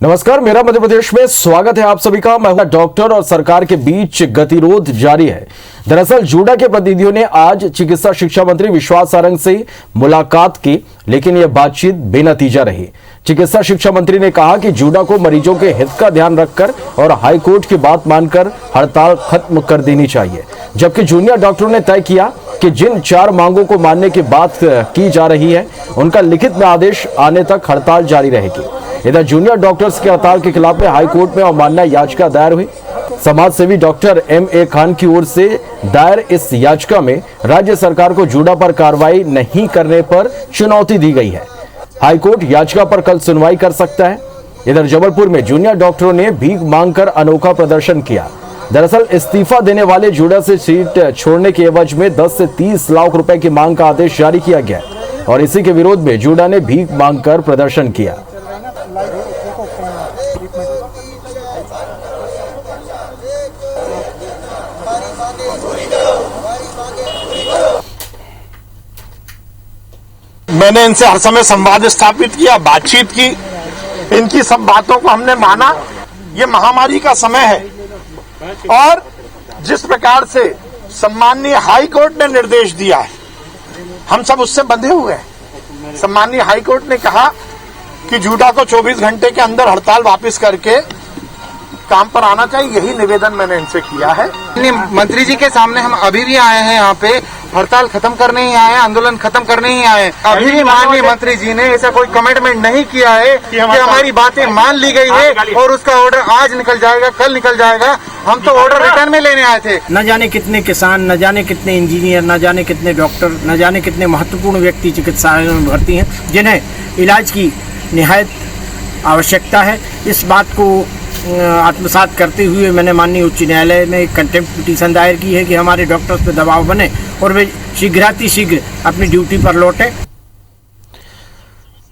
नमस्कार, मेरा मध्य प्रदेश में स्वागत है आप सभी का। मैं हूं डॉक्टर और सरकार के बीच गतिरोध जारी है। दरअसल जूडा के प्रतिनिधियों ने आज चिकित्सा शिक्षा मंत्री विश्वास सारंग से मुलाकात की, लेकिन यह बातचीत बेनतीजा रही। चिकित्सा शिक्षा मंत्री ने कहा कि जूडा को मरीजों के हित का ध्यान रखकर और हाईकोर्ट की बात मानकर हड़ताल खत्म कर देनी चाहिए, जबकि जूनियर डॉक्टरों ने तय किया कि जिन 4 मांगों को मानने की बात की जा रही है उनका लिखित में आदेश आने तक हड़ताल जारी रहेगी। इधर जूनियर डॉक्टर्स के हड़ताल के खिलाफ में हाईकोर्ट में अवमानना याचिका दायर हुई। समाज सेवी डॉक्टर M.A. खान की ओर से दायर इस याचिका में राज्य सरकार को जूडा पर कार्रवाई नहीं करने पर चुनौती दी गई है। हाईकोर्ट याचिका पर कल सुनवाई कर सकता है। इधर जबलपुर में जूनियर डॉक्टरों ने भीख मांगकर अनोखा प्रदर्शन किया। दरअसल इस्तीफा देने वाले जूडा से सीट छोड़ने के एवज में 10 से 30 लाख रुपए की मांग का आदेश जारी किया गया और इसी के विरोध में जूडा ने भीख मांगकर प्रदर्शन किया। मैंने इनसे हर समय संवाद स्थापित किया, बातचीत की, इनकी सब बातों को हमने माना। ये महामारी का समय है और जिस प्रकार से सम्माननीय हाई कोर्ट ने निर्देश दिया है, हम सब उससे बंधे हुए हैं। सम्माननीय हाई कोर्ट ने कहा कि जूडा को 24 घंटे के अंदर हड़ताल वापस करके काम पर आना चाहिए। यही निवेदन मैंने इनसे किया है। मंत्री जी के सामने हम अभी भी आए हैं, यहाँ पे हड़ताल खत्म करने ही आए हैं, आंदोलन खत्म करने ही आए हैं। अभी भी माननीय मंत्री जी ने ऐसा कोई कमिटमेंट नहीं किया है कि हमारी बातें मान ली गई है और उसका ऑर्डर आज निकल जाएगा, कल निकल जाएगा। हम तो ऑर्डर रिटर्न में लेने आए थे। न जाने कितने किसान, न जाने कितने इंजीनियर, न जाने कितने डॉक्टर, न जाने कितने महत्वपूर्ण व्यक्ति चिकित्सालयों में भर्ती हैं, जिन्हें इलाज की निहायत आवश्यकता है। इस बात को आत्मसात करते हुए मैंने माननीय उच्च न्यायालय में एक कंटेम्प्ट पिटीशन दायर की है कि हमारे डॉक्टर्स पे दबाव बने और वे शीघ्रातिशीघ्र अपनी ड्यूटी पर लौटे।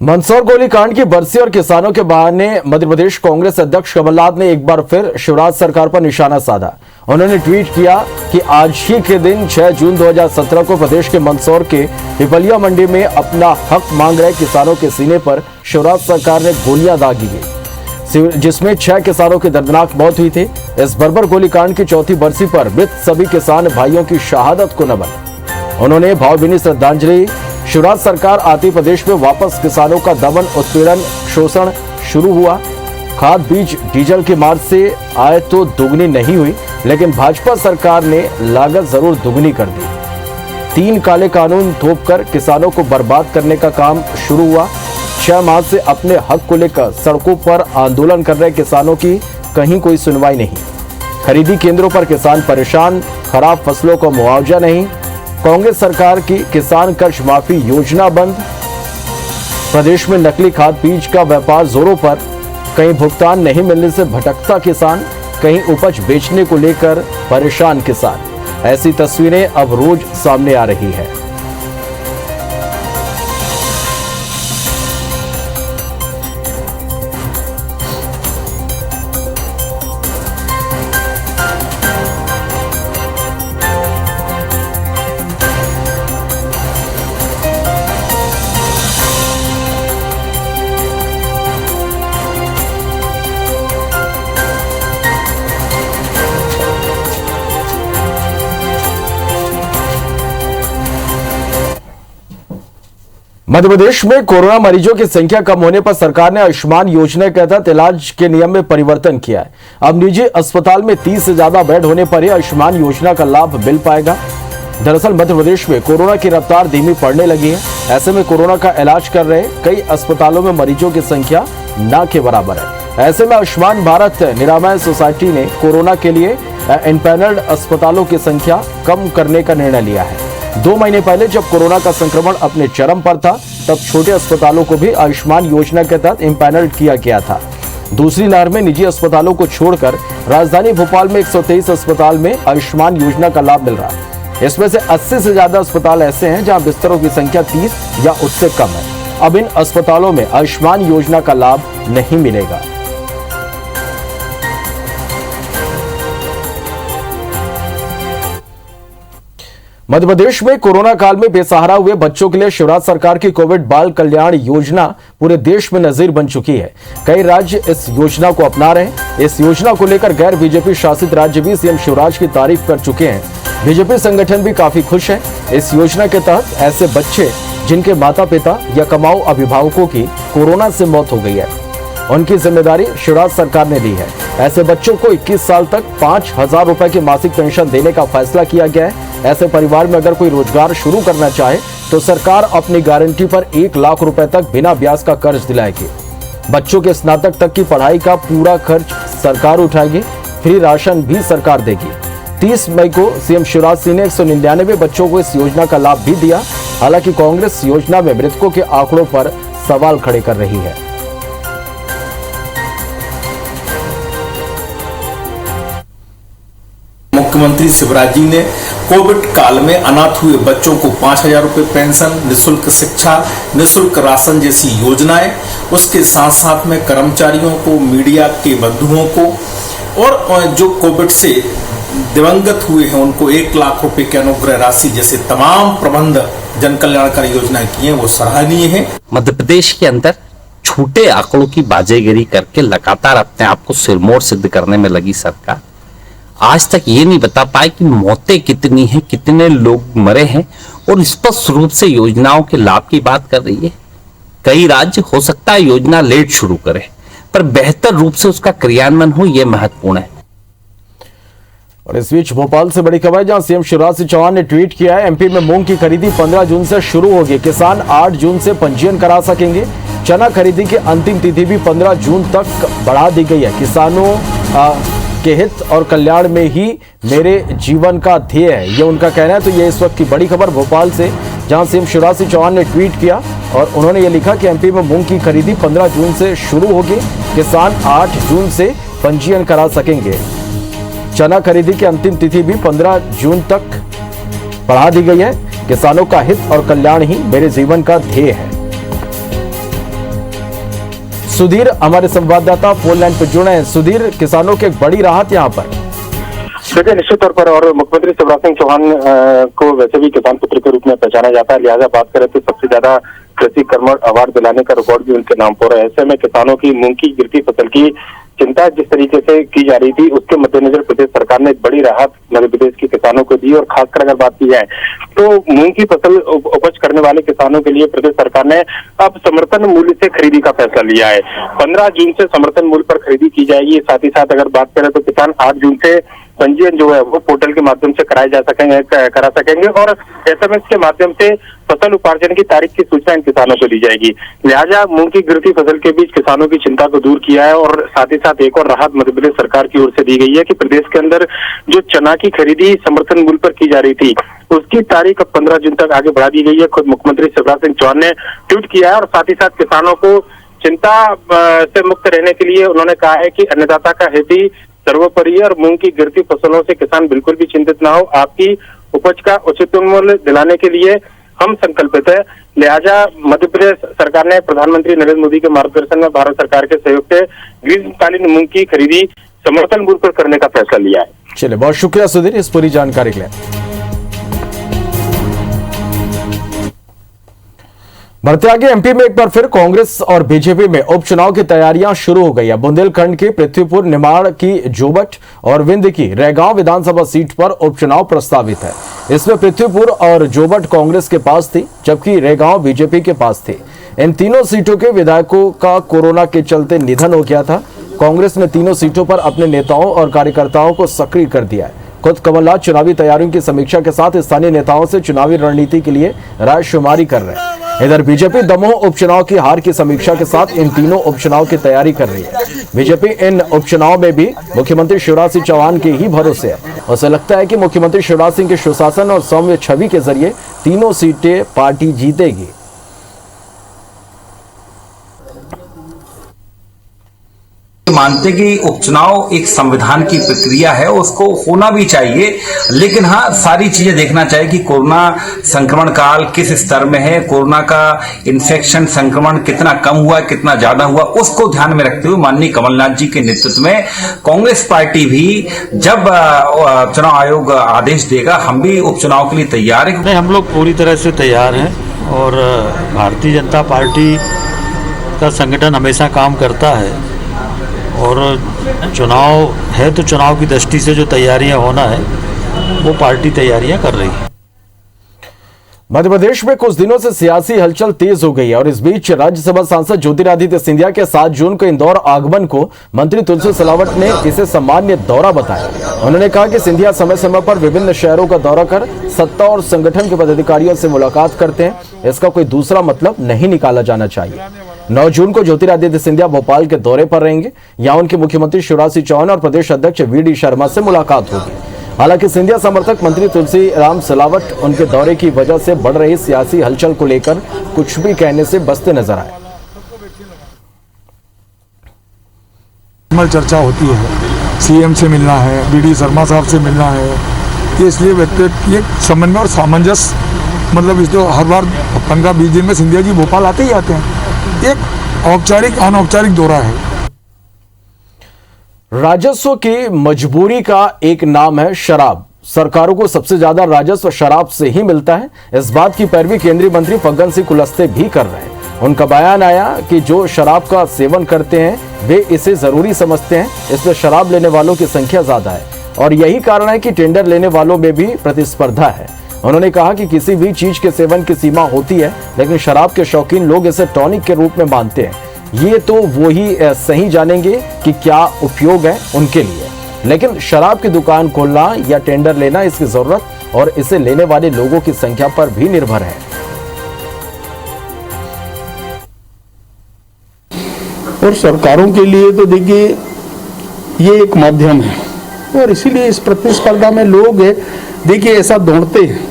मंदसौर गोलीकांड की बरसी और किसानों के बहाने मध्य प्रदेश कांग्रेस अध्यक्ष कमलनाथ ने एक बार फिर शिवराज सरकार पर निशाना साधा। उन्होंने ट्वीट किया कि आज ही के दिन 6 जून 2017 को प्रदेश के मंदसौर के पिपलिया मंडी में अपना हक मांग रहे किसानों के सीने पर शिवराज सरकार ने गोलियां दागी गई, जिसमें 6 किसानों की दर्दनाक मौत हुई थी। इस बर्बर गोलीकांड की 4थी बरसी पर मृत सभी किसान भाइयों की शहादत को नमन। उन्होंने भावभीनी श्रद्धांजलि। शिवराज सरकार आती प्रदेश में वापस किसानों का दमन, उत्पीड़न, शोषण शुरू हुआ। खाद, बीज, डीजल की मार से आय तो दुगनी नहीं हुई, लेकिन भाजपा सरकार ने लागत जरूर दुगनी कर दी। 3 काले कानून थोपकर किसानों को बर्बाद करने का काम शुरू हुआ। 6 माह से अपने हक को लेकर सड़कों पर आंदोलन कर रहे किसानों की कहीं कोई सुनवाई नहीं। खरीदी केंद्रों पर किसान परेशान, खराब फसलों का मुआवजा नहीं। कांग्रेस सरकार की किसान कर्ज माफी योजना बंद। प्रदेश में नकली खाद बीज का व्यापार जोरों पर। कहीं भुगतान नहीं मिलने से भटकता किसान, कहीं उपज बेचने को लेकर परेशान किसान। ऐसी तस्वीरें अब रोज सामने आ रही है। मध्य प्रदेश में कोरोना मरीजों की संख्या कम होने पर सरकार ने आयुष्मान योजना के तहत इलाज के नियम में परिवर्तन किया है। अब निजी अस्पताल में 30 से ज्यादा बेड होने पर ही आयुष्मान योजना का लाभ मिल पाएगा। दरअसल मध्य प्रदेश में कोरोना की रफ्तार धीमी पड़ने लगी है। ऐसे में कोरोना का इलाज कर रहे कई अस्पतालों में मरीजों की संख्या न के बराबर है। ऐसे में आयुष्मान भारत निरामय सोसाइटी ने कोरोना के लिए इम्पैनल्ड अस्पतालों की संख्या कम करने का निर्णय लिया है। 2 महीने पहले जब कोरोना का संक्रमण अपने चरम पर था, तब छोटे अस्पतालों को भी आयुष्मान योजना के तहत इम्पैनल्ड किया गया था। दूसरी लहर में निजी अस्पतालों को छोड़कर राजधानी भोपाल में 123 अस्पताल में आयुष्मान योजना का लाभ मिल रहा है। इसमें से 80 से ज्यादा अस्पताल ऐसे हैं जहां बिस्तरों की संख्या 30 या उससे कम है। अब इन अस्पतालों में आयुष्मान योजना का लाभ नहीं मिलेगा। मध्य प्रदेश में कोरोना काल में बेसहारा हुए बच्चों के लिए शिवराज सरकार की कोविड बाल कल्याण योजना पूरे देश में नजीर बन चुकी है। कई राज्य इस योजना को अपना रहे हैं। इस योजना को लेकर गैर बीजेपी शासित राज्य भी सीएम शिवराज की तारीफ कर चुके हैं। बीजेपी संगठन भी काफी खुश है। इस योजना के तहत ऐसे बच्चे जिनके माता पिता या कमाऊ अभिभावकों की कोरोना से मौत हो गई है, उनकी जिम्मेदारी शिवराज सरकार ने ली है। ऐसे बच्चों को 21 साल तक 5,000 रुपए की मासिक पेंशन देने का फैसला किया गया है। ऐसे परिवार में अगर कोई रोजगार शुरू करना चाहे तो सरकार अपनी गारंटी पर 1 लाख रुपए तक बिना ब्याज का कर्ज दिलाएगी। बच्चों के स्नातक तक की पढ़ाई का पूरा खर्च सरकार उठाएगी। फ्री राशन भी सरकार देगी। 30 मई को सीएम शिवराज सिंह ने 199 बच्चों को इस योजना का लाभ भी दिया। हालांकि कांग्रेस योजना में मृतकों के आंकड़ों पर सवाल खड़े कर रही है। मुख्यमंत्री शिवराज जी ने कोविड काल में अनाथ हुए बच्चों को 5,000 रुपए पेंशन, निःशुल्क शिक्षा, निःशुल्क राशन जैसी योजनाएं, उसके साथ साथ में कर्मचारियों को, मीडिया के बंधुओं को और जो कोविड से दिवंगत हुए हैं उनको 1 लाख रुपए की अनुग्रह राशि जैसे तमाम प्रबंध जन कल्याणकारी योजनाएं की हैं, वो सराहनीय है। मध्य प्रदेश के अंदर झूठे आंकड़ों की बाजीगरी करके लगातार अपने आप को सिरमौर सिद्ध करने में लगी सरकार आज तक ये नहीं बता पाए कि मौतें कितनी हैं, कितने लोग मरे हैं और स्पष्ट रूप से योजनाओं के लाभ की बात कर रही है। कई राज्य हो सकता है योजना लेट शुरू करे, पर बेहतर रूप से उसका क्रियान्वयन हो, यह महत्वपूर्ण है। और इस बीच भोपाल से बड़ी खबर, जहां सीएम शिवराज सिंह चौहान ने ट्वीट किया है, एमपी में मूंग की खरीदी 15 जून से शुरू होगी। किसान 8 जून से पंजीयन करा सकेंगे। चना खरीदी की अंतिम तिथि भी 15 जून तक बढ़ा दी गई है। किसानों के हित और कल्याण में ही मेरे जीवन का ध्येय है, ये उनका कहना है। तो ये इस वक्त की बड़ी खबर भोपाल से, जहां सीएम शिवराज सिंह चौहान ने ट्वीट किया और उन्होंने ये लिखा कि एमपी में मूंग की खरीदी 15 जून से शुरू होगी। किसान 8 जून से पंजीयन करा सकेंगे। चना खरीदी की अंतिम तिथि भी 15 जून तक बढ़ा दी गई है। किसानों का हित और कल्याण ही मेरे जीवन का ध्येय है। सुधीर हमारे संवाददाता फोन लाइन पर जुड़े हैं। सुधीर, किसानों की एक बड़ी राहत यहाँ पर। देखिए, निश्चित तौर पर और मुख्यमंत्री शिवराज सिंह चौहान को वैसे भी किसान पुत्र के रूप में पहचाना जाता है। लिहाजा बात करें तो सबसे ज्यादा कृषि कर्मण अवार्ड दिलाने का रिकॉर्ड भी उनके नाम पर है। ऐसे में किसानों की मूंग की गिरती फसल की चिंता जिस तरीके से की जा रही थी, उसके मद्देनजर प्रदेश सरकार ने एक बड़ी राहत मध्य प्रदेश के किसानों को दी। और खासकर अगर बात की जाए तो मूंग की फसल उपज करने वाले किसानों के लिए प्रदेश सरकार ने अब समर्थन मूल्य से खरीदी का फैसला लिया है। 15 जून से समर्थन मूल्य पर खरीदी की जाएगी। साथ ही साथ अगर बात करें तो किसान 8 जून से पंजीयन जो है वो पोर्टल के माध्यम से करा सकेंगे और SMS के माध्यम से फसल उपार्जन की तारीख की सूचना इन किसानों को दी जाएगी। लिहाजा मूंग की गिरती फसल के बीच किसानों की चिंता को दूर किया है। और साथ ही साथ एक और राहत मध्य प्रदेश सरकार की ओर से दी गई है कि प्रदेश के अंदर जो चना की खरीदी समर्थन मूल्य पर की जा रही थी, उसकी तारीख अब 15 जून तक आगे बढ़ा दी गई है। खुद मुख्यमंत्री शिवराज सिंह चौहान ने ट्वीट किया है और साथ ही साथ किसानों को चिंता से मुक्त रहने के लिए उन्होंने कहा है कि अन्नदाता का हित ही सर्वोपरि है और मूंग की गिरती फसलों से किसान बिल्कुल भी चिंतित ना हो। आपकी उपज का उचित मूल्य दिलाने के लिए हम संकल्पित है। लिहाजा मध्य प्रदेश सरकार ने प्रधानमंत्री नरेंद्र मोदी के मार्गदर्शन में भारत सरकार के सहयोग से ग्रीष्मकालीन मूंग की खरीदी समर्थन मूल्य पर करने का फैसला लिया है। चलिए, बहुत शुक्रिया सुधीर इस पूरी जानकारी के लिए। बढ़ते आगे, एमपी में एक बार फिर कांग्रेस और बीजेपी में उपचुनाव की तैयारियां शुरू हो गई है। बुंदेलखंड की पृथ्वीपुर, निमाड़ की जोबट और विंध्य की रैगांव विधानसभा सीट पर उपचुनाव प्रस्तावित है। इसमें पृथ्वीपुर और जोबट कांग्रेस के पास थी, जबकि रैगांव बीजेपी के पास थी। इन तीनों सीटों के विधायकों का कोरोना के चलते निधन हो गया था। कांग्रेस ने तीनों सीटों पर अपने नेताओं और कार्यकर्ताओं को सक्रिय कर दिया है। खुद कमलनाथ चुनावी तैयारियों की समीक्षा के साथ स्थानीय नेताओं से चुनावी रणनीति के लिए रायशुमारी कर रहे हैं। इधर बीजेपी दमोह उपचुनाव की हार की समीक्षा के साथ इन तीनों उपचुनाव की तैयारी कर रही है। बीजेपी इन उपचुनाव में भी मुख्यमंत्री शिवराज सिंह चौहान के ही भरोसे है। उसे लगता है कि मुख्यमंत्री शिवराज सिंह के सुशासन और सौम्य छवि के जरिए तीनों सीटें पार्टी जीतेगी। मानते कि उपचुनाव एक संविधान की प्रक्रिया है, उसको होना भी चाहिए, लेकिन हाँ सारी चीजें देखना चाहिए कि कोरोना संक्रमण काल किस स्तर में है, कोरोना का इन्फेक्शन संक्रमण कितना कम हुआ, कितना ज्यादा हुआ, उसको ध्यान में रखते हुए माननीय कमलनाथ जी के नेतृत्व में कांग्रेस पार्टी भी जब चुनाव आयोग आदेश देगा, हम भी उपचुनाव के लिए तैयार हैं। नहीं, हम लोग पूरी तरह से तैयार हैं और भारतीय जनता पार्टी का संगठन हमेशा काम करता है और चुनाव है तो चुनाव की दृष्टि से जो तैयारियां होना है वो पार्टी तैयारियां कर रही है। मध्य प्रदेश में कुछ दिनों से सियासी हलचल तेज हो गई है और इस बीच राज्यसभा सांसद ज्योतिरादित्य सिंधिया के 7 जून को इंदौर आगमन को मंत्री तुलसी सिलावट ने इसे सामान्य दौरा बताया। उन्होंने कहा कि सिंधिया समय समय पर विभिन्न शहरों का दौरा कर सत्ता और संगठन के पदाधिकारियों से मुलाकात करते हैं, इसका कोई दूसरा मतलब नहीं निकाला जाना चाहिए। 9 जून को ज्योतिरादित्य सिंधिया भोपाल के दौरे पर रहेंगे। यहां उनके मुख्यमंत्री शिवराज सिंह चौहान और प्रदेश अध्यक्ष वी.डी. शर्मा से मुलाकात होगी। हालांकि सिंधिया समर्थक मंत्री तुलसी राम सिलावट उनके दौरे की वजह से बढ़ रही सियासी हलचल को लेकर कुछ भी कहने से बचते नजर आए। चर्चा होती है, सीएम से मिलना है, वी.डी. शर्मा साहब से मिलना है, ये इसलिए ये समन्वय और सामंजस्य, मतलब इस तो हर बार 15-20 दिन में सिंधिया जी भोपाल आते ही आते हैं। एक औपचारिक अनौपचारिक दौरा है। राजस्व की मजबूरी का एक नाम है शराब। सरकारों को सबसे ज्यादा राजस्व शराब से ही मिलता है। इस बात की पैरवी केंद्रीय मंत्री फग्गन सिंह कुलस्ते भी कर रहे हैं। उनका बयान आया कि जो शराब का सेवन करते हैं वे इसे जरूरी समझते हैं, इसलिए शराब लेने वालों की संख्या ज्यादा है और यही कारण है कि टेंडर लेने वालों में भी प्रतिस्पर्धा है। उन्होंने कहा कि किसी भी चीज के सेवन की सीमा होती है, लेकिन शराब के शौकीन लोग इसे टॉनिक के रूप में मानते हैं। ये तो वो ही सही जानेंगे कि क्या उपयोग है उनके लिए, लेकिन शराब की दुकान खोलना या टेंडर लेना इसकी जरूरत और इसे लेने वाले लोगों की संख्या पर भी निर्भर है। और सरकारों के लिए तो देखिए ये एक माध्यम है और इसीलिए इस प्रतिस्पर्धा में लोग देखिए ऐसा दौड़ते हैं।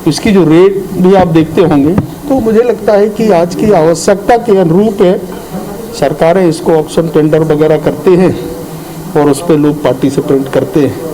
इसकी जो रेट भी आप देखते होंगे, तो मुझे लगता है कि आज की आवश्यकता के अनुरूप है सरकारें इसको ऑप्शन टेंडर वगैरह करते हैं और उस पर लोग पार्टिसिपेट करते हैं।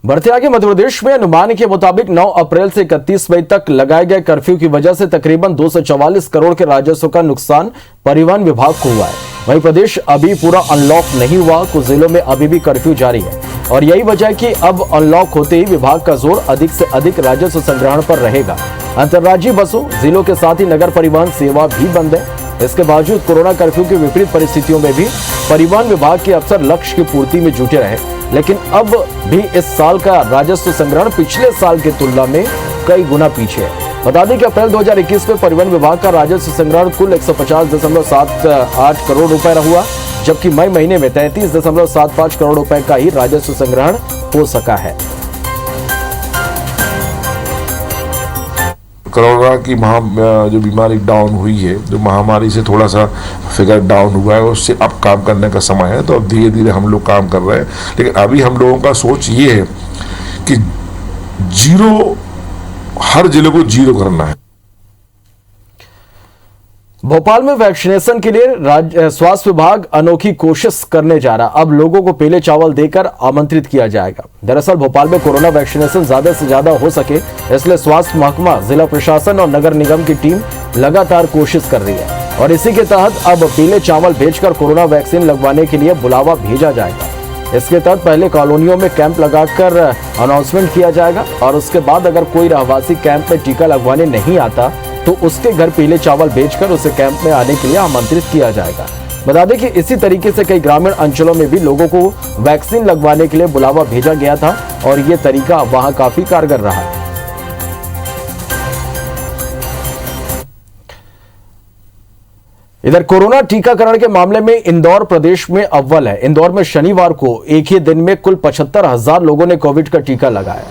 बढ़ते आगे मध्य प्रदेश में अनुमान के मुताबिक 9 अप्रैल से 31 मई तक लगाए गए कर्फ्यू की वजह से तकरीबन 244 करोड़ के राजस्व का नुकसान परिवहन विभाग को हुआ है। वहीं प्रदेश अभी पूरा अनलॉक नहीं हुआ, कुछ जिलों में अभी भी कर्फ्यू जारी है और यही वजह है कि अब अनलॉक होते ही विभाग का जोर अधिक से अधिक राजस्व संग्रहण पर रहेगा। अंतर्राज्यीय बसों, जिलों के साथ ही नगर परिवहन सेवा भी बंद है। इसके बावजूद कोरोना कर्फ्यू की विपरीत परिस्थितियों में भी परिवहन विभाग के अफसर लक्ष्य की पूर्ति में जुटे रहे, लेकिन अब भी इस साल का राजस्व संग्रहण पिछले साल की तुलना में कई गुना पीछे है। बता दें कि अप्रैल 2021 में परिवहन विभाग का राजस्व संग्रहण कुल 150.78 करोड़ रुपए हुआ, जबकि मई महीने में 33.75 करोड़ रुपए का ही राजस्व संग्रहण हो सका है। कोरोना की जो बीमारी डाउन हुई है, जो महामारी से थोड़ा सा फिगर डाउन हुआ है, उससे अब काम करने का समय है। तो अब धीरे धीरे हम लोग काम कर रहे हैं, लेकिन अभी हम लोगों का सोच ये है कि हर जिले को जीरो करना है। भोपाल में वैक्सीनेशन के लिए स्वास्थ्य विभाग अनोखी कोशिश करने जा रहा। अब लोगों को पीले चावल देकर आमंत्रित किया जाएगा। दरअसल भोपाल में कोरोना वैक्सीनेशन ज्यादा से ज्यादा हो सके, इसलिए स्वास्थ्य महकमा, जिला प्रशासन और नगर निगम की टीम लगातार कोशिश कर रही है और इसी के तहत अब पीले चावल भेजकर कोरोना वैक्सीन लगवाने के लिए बुलावा भेजा जाएगा। इसके तहत पहले कॉलोनियों में कैंप लगाकर अनाउंसमेंट किया जाएगा और उसके बाद अगर कोई रहवासी कैंप में टीका लगवाने नहीं आता तो उसके घर पीले चावल बेचकर उसे कैंप में आने के लिए आमंत्रित किया जाएगा। बता दें कि इसी तरीके से कई ग्रामीण अंचलों में भी लोगों को वैक्सीन लगवाने के लिए बुलावा भेजा गया था और ये तरीका वहां काफी कारगर रहा। इधर कोरोना टीकाकरण के मामले में इंदौर प्रदेश में अव्वल है। इंदौर में शनिवार को एक ही दिन में कुल 75,000 लोगों ने कोविड का टीका लगाया।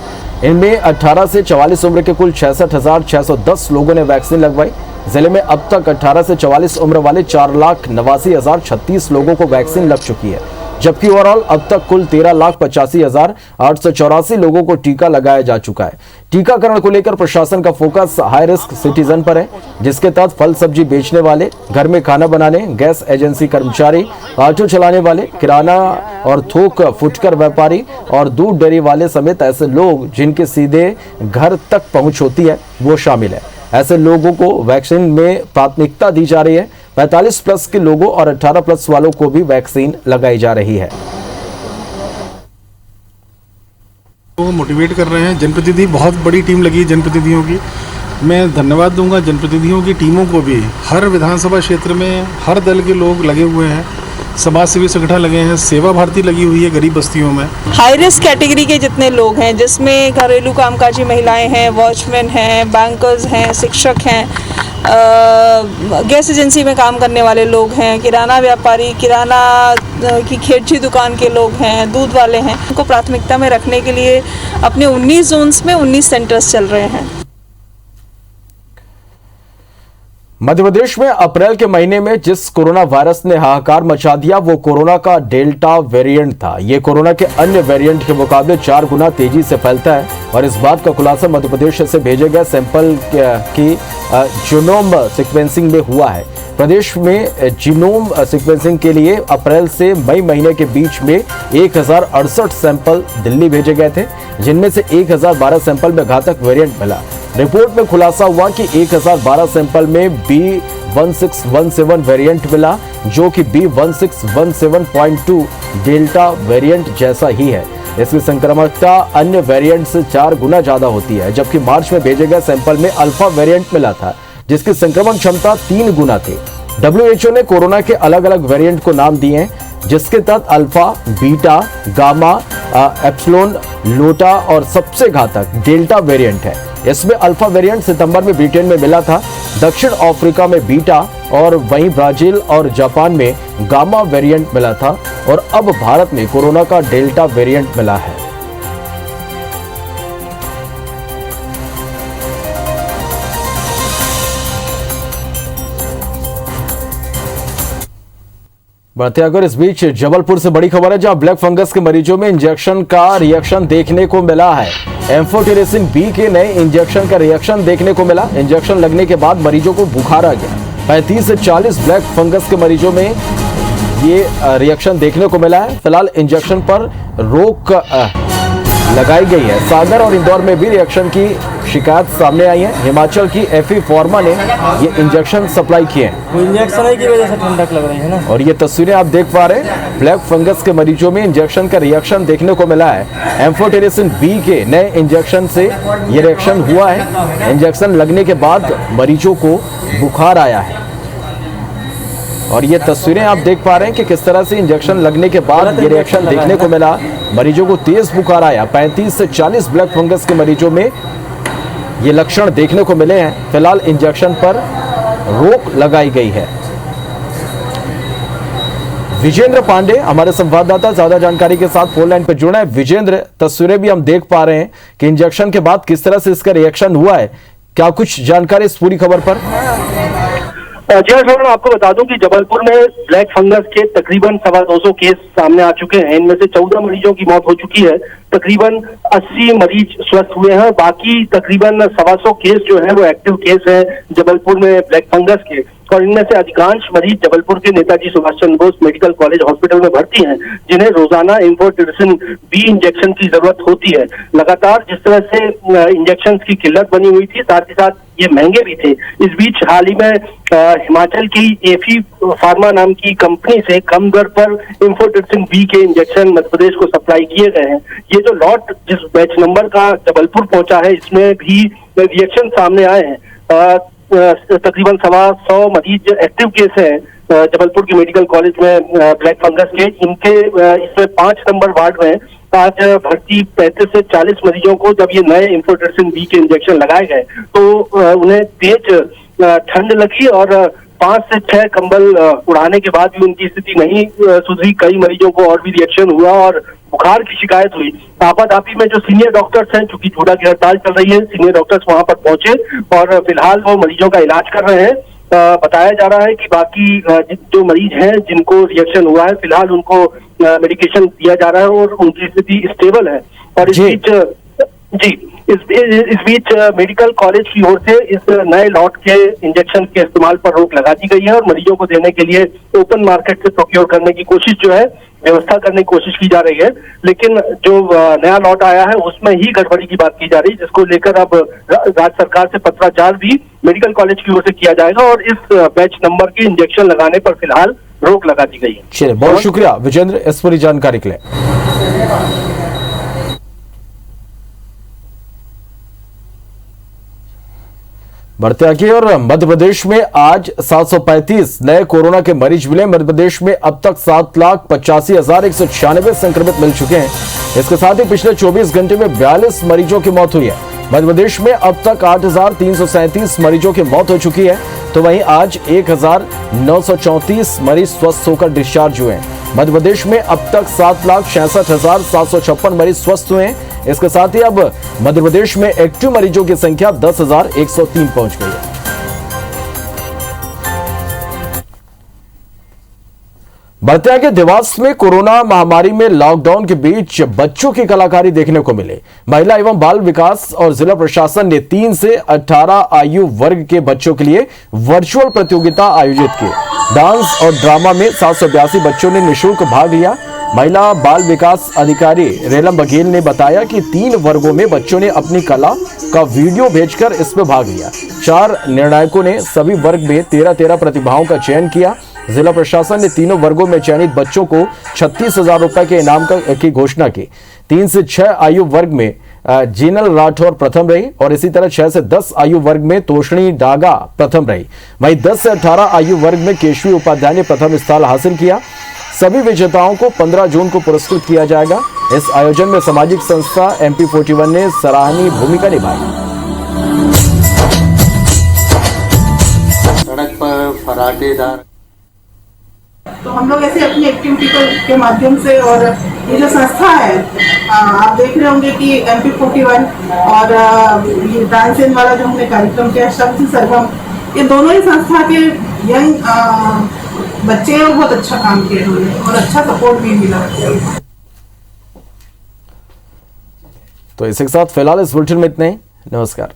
इनमें 18 से 44 उम्र के कुल 66,610 लोगों ने वैक्सीन लगवाई। जिले में अब तक 18 से 44 उम्र वाले 4,89,036 लोगों को वैक्सीन लग चुकी है, जबकि ओवरऑल अब तक कुल 13,85,884 लोगों को टीका लगाया जा चुका है। टीकाकरण को लेकर प्रशासन का फोकस हाई रिस्क सिटीजन पर है, जिसके तहत फल सब्जी बेचने वाले, घर में खाना बनाने, गैस एजेंसी कर्मचारी, ऑटो चलाने वाले, किराना और थोक फुटकर व्यापारी और दूध डेयरी वाले समेत ऐसे लोग जिनके सीधे घर तक पहुंच होती है वो शामिल है। ऐसे लोगों को वैक्सीन में प्राथमिकता दी जा रही है। 45 प्लस के लोगों और 18 प्लस वालों को भी वैक्सीन लगाई जा रही है। वो मोटिवेट कर रहे हैं। जनप्रतिनिधि, बहुत बड़ी टीम लगी है जनप्रतिनिधियों की। मैं धन्यवाद दूंगा जनप्रतिनिधियों की टीमों को भी। हर विधानसभा क्षेत्र में हर दल के लोग लगे हुए हैं, समाज सेवी संगठन लगे हैं, सेवा भारती लगी हुई है गरीब बस्तियों में। हाई रिस्क कैटेगरी के जितने लोग हैं, जिसमें घरेलू कामकाजी महिलाएं हैं, वॉचमैन हैं, बैंकर्स हैं, शिक्षक हैं, गैस एजेंसी में काम करने वाले लोग हैं, किराना व्यापारी, किराना की खेतची दुकान के लोग हैं, दूध वाले हैं, उनको प्राथमिकता में रखने के लिए अपने 19 जोन्स में 19 सेंटर्स चल रहे हैं। मध्य प्रदेश में अप्रैल के महीने में जिस कोरोना वायरस ने हाहाकार मचा दिया वो कोरोना का डेल्टा वेरिएंट था। ये कोरोना के अन्य वेरिएंट के मुकाबले 4 गुना तेजी से फैलता है और इस बात का खुलासा मध्य प्रदेश से भेजे गए सैंपल की जीनोम सीक्वेंसिंग में हुआ है। प्रदेश में जीनोम सीक्वेंसिंग के लिए अप्रैल से मई महीने के बीच में 1068 सैंपल दिल्ली भेजे गए थे, जिनमें से 1012 सैंपल में घातक वेरिएंट मिला। रिपोर्ट में खुलासा हुआ कि 1012 सैंपल में B1617 वेरिएंट मिला, जो कि B1617.2 डेल्टा वेरिएंट जैसा ही है। इसकी संक्रामकता अन्य वेरिएंट से 4 गुना ज्यादा होती है, जबकि मार्च में भेजे गए सैंपल में अल्फा वेरिएंट मिला था, जिसकी संक्रमण क्षमता 3 गुना थी। WHO ने कोरोना के अलग अलग वेरिएंट को नाम दिए हैं, जिसके तहत अल्फा, बीटा, गामा, एप्सिलॉन, लोटा और सबसे घातक डेल्टा वेरिएंट है। इसमें अल्फा वेरिएंट सितंबर में ब्रिटेन में मिला था, दक्षिण अफ्रीका में बीटा और वहीं ब्राजील और जापान में गामा वेरिएंट मिला था और अब भारत में कोरोना का डेल्टा वेरिएंट मिला है। बढ़ते अगर इस बीच जबलपुर से बड़ी खबर है, जहां ब्लैक फंगस के मरीजों में इंजेक्शन का रिएक्शन देखने को मिला है। एम्फोटेरेसिन बी के नए इंजेक्शन का रिएक्शन देखने को मिला। इंजेक्शन लगने के बाद मरीजों को बुखार आ गया। 35 से 40 ब्लैक फंगस के मरीजों में ये रिएक्शन देखने को मिला है। फिलहाल इंजेक्शन पर रोक लगाई गई है। सागर और इंदौर में भी रिएक्शन की शिकायत सामने आई है। हिमाचल की एफी फार्मा ने ये इंजेक्शन सप्लाई किए हैं। इंजेक्शन की वजह से ठंडक लग रही है ना। और ये तस्वीरें आप देख पा रहे हैं, ब्लैक फंगस के मरीजों में इंजेक्शन का रिएक्शन देखने को मिला है। एम्फोटेरेसिन बी के नए इंजेक्शन से ये रिएक्शन हुआ है। इंजेक्शन लगने के बाद मरीजों को बुखार आया है और ये तस्वीरें आप देख पा रहे हैं कि किस तरह से इंजेक्शन लगने के बाद ये रिएक्शन देखने को मिला। मरीजों को तेज बुखार आया। 35 से 40 ब्लैक फंगस के मरीजों में ये लक्षण देखने को मिले हैं। फिलहाल इंजेक्शन पर रोक लगाई गई है। विजेंद्र पांडे हमारे संवाददाता ज्यादा जानकारी के साथ फोन लाइन पर जुड़े हैं। विजेंद्र, तस्वीरें भी हम देख पा रहे हैं कि इंजेक्शन के बाद किस तरह से इसका रिएक्शन हुआ है, क्या कुछ जानकारी इस पूरी खबर पर? जी हाँ, आपको बता दूं कि जबलपुर में ब्लैक फंगस के तकरीबन 250 केस सामने आ चुके हैं। इनमें से 14 मरीजों की मौत हो चुकी है। तकरीबन 80 मरीज स्वस्थ हुए हैं। बाकी तकरीबन 125 केस जो है वो एक्टिव केस है जबलपुर में ब्लैक फंगस के, और इनमें से अधिकांश मरीज जबलपुर के Netaji Subhash Chandra Bose medical college hospital में भर्ती हैं, जिन्हें रोजाना एम्फोटेरेसिन बी इंजेक्शन की जरूरत होती है। लगातार जिस तरह से इंजेक्शन की किल्लत बनी हुई थी, साथ ही साथ ये महंगे भी थे। इस बीच हाल ही में हिमाचल की एफी फार्मा नाम की कंपनी से कम दर पर एम्फोटेरेसिन बी के इंजेक्शन मध्य प्रदेश को सप्लाई किए गए हैं। ये जो लॉट जिस बैच नंबर का जबलपुर पहुंचा है, इसमें भी रिएक्शन सामने आए हैं। तकरीबन 125 मरीज एक्टिव केस हैं जबलपुर के मेडिकल कॉलेज में ब्लैक फंगस के। इनके इसमें 5 नंबर वार्ड में आज भर्ती 35 से 40 मरीजों को जब ये नए एम्फोटेरेसिन बी के इंजेक्शन लगाए गए तो उन्हें तेज ठंड लगी और 5 से 6 कंबल उड़ाने के बाद भी उनकी स्थिति नहीं सुधरी। कई मरीजों को और भी रिएक्शन हुआ और बुखार की शिकायत हुई। आपाधापी में जो सीनियर डॉक्टर्स हैं, चूंकि झूठा की हड़ताल चल रही है, सीनियर डॉक्टर्स वहां पर पहुंचे और फिलहाल वो मरीजों का इलाज कर रहे हैं। बताया जा रहा है कि बाकी जो मरीज हैं जिनको रिएक्शन हुआ है, फिलहाल उनको मेडिकेशन दिया जा रहा है और उनकी स्थिति स्टेबल है। और इस बीच मेडिकल कॉलेज की ओर से इस नए लॉट के इंजेक्शन के इस्तेमाल पर रोक लगा दी गई है और मरीजों को देने के लिए ओपन मार्केट से प्रोक्योर करने की कोशिश जो है, व्यवस्था करने की कोशिश की जा रही है। लेकिन जो नया लॉट आया है उसमें ही गड़बड़ी की बात की जा रही है, जिसको लेकर अब राज्य सरकार से पत्राचार भी मेडिकल कॉलेज की ओर से किया जाएगा और इस बैच नंबर के इंजेक्शन लगाने पर फिलहाल रोक लगा दी गई है। चलिए, बहुत शुक्रिया विजेंद्र इस पूरी जानकारी के लिए। बढ़ते आगे और मध्य प्रदेश में आज 735 नए कोरोना के मरीज मिले। मध्य प्रदेश में अब तक 7,85,196 संक्रमित मिल चुके हैं। इसके साथ ही पिछले 24 घंटे में 42 मरीजों की मौत हुई है। मध्य प्रदेश में अब तक 8,337 मरीजों की मौत हो चुकी है, तो वहीं आज 1,934 मरीज स्वस्थ होकर डिस्चार्ज हुए हैं। मध्य प्रदेश में अब तक 7,66,756 मरीज स्वस्थ हुए हैं। इसके साथ ही अब मध्य प्रदेश में एक्टिव मरीजों की संख्या 10,103 पहुंच गई है। बढ़ते आगे, देवास में कोरोना महामारी में लॉकडाउन के बीच बच्चों की कलाकारी देखने को मिले। महिला एवं बाल विकास और जिला प्रशासन ने 3 से 18 आयु वर्ग के बच्चों के लिए वर्चुअल प्रतियोगिता आयोजित की। डांस और ड्रामा में 782 बच्चों ने निःशुल्क भाग लिया। महिला बाल विकास अधिकारी रेलम बघेल ने बताया कि 3 वर्गों में बच्चों ने अपनी कला का वीडियो भेजकर इसमें भाग लिया। 4 निर्णायकों ने सभी वर्ग में 13 प्रतिभाओं का चयन किया। जिला प्रशासन ने तीनों वर्गों में चयनित बच्चों को 36,000 रुपए के इनाम की घोषणा की। 3 से 6 आयु वर्ग में जीनल राठौर प्रथम रही और इसी तरह 6 से 10 आयु वर्ग में तोषणी डागा प्रथम रही। वहीं 10 से 18 आयु वर्ग में केशवी उपाध्याय ने प्रथम स्थान हासिल किया। सभी विजेताओं को 15 जून को पुरस्कृत किया जाएगा। इस आयोजन में सामाजिक संस्था MP41 ने सराहनीय भूमिका निभाई। सड़क पर फराटेदार तो हम लोग ऐसे अपनी एक्टिविटी के माध्यम से, और ये जो संस्था है आप देख रहे होंगे कि MP41 और ये डांसिंग वाला जो हमने कार्यक्रम किया शक्ति सरगम, ये दोनों ही संस्था के यंग बच्चे और बहुत अच्छा काम किए उन्होंने और अच्छा सपोर्ट भी मिला। तो इसी के साथ फिलहाल इस बुलेटिन में इतना ही। नमस्कार।